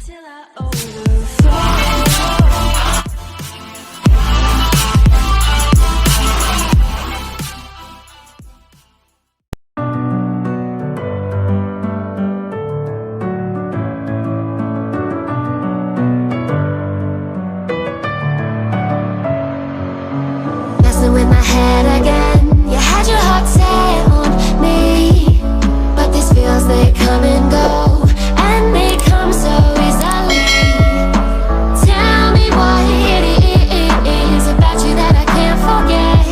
till I overflow. Messing with my head again. You had your heart set on me, but these feels, they come and go, and they come so easily. Tell me what it is about you that I can't forget,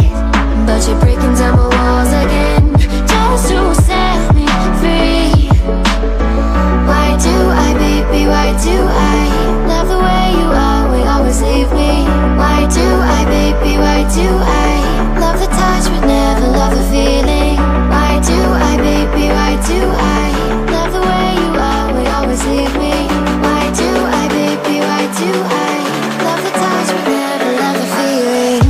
but you're breaking down my walls again, just to set me free. Why do I, baby, why do I love the way you always leave me? Why do I, baby, why do I love the touch but never love the feeling? Why do I, baby, why do I love the way you always leave me? Why do I, baby, why do I love the touch but never love the feeling?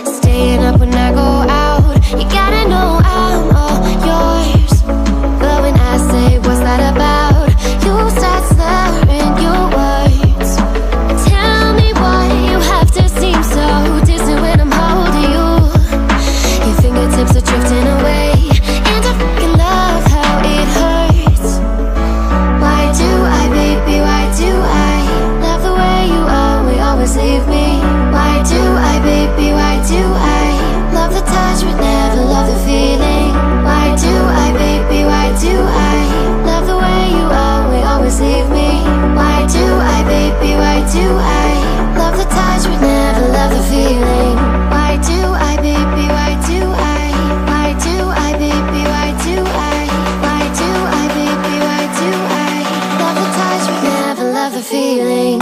Staying up when I go out, you gotta know I'm all yours. But when I say what's that about, you start slurring your words. Tell me why you have to seem so distant when I'm holding you. Your fingertips are drifting away, and I fucking love how it hurts. Why do I, baby, why do I love the way you always leave me? Why do I, baby, why do I love the touch but never love the feeling? Why do I, baby, why do I love the way you always leave me? Why do I, baby, why do I love the touch but never love the feeling? Why do I, baby, why do I? Why do I, baby, why do I? Why do I, baby, why do I love the touch but never love the feeling?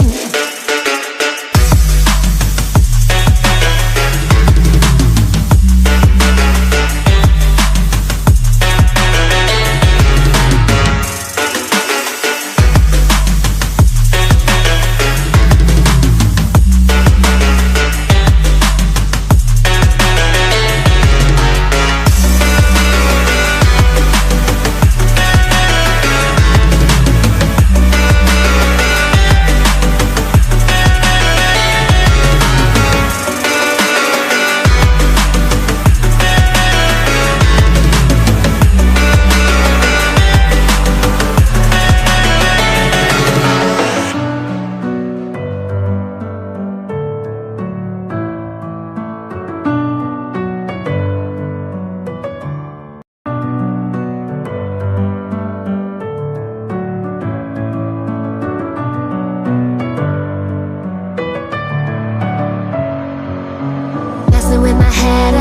Messing with my head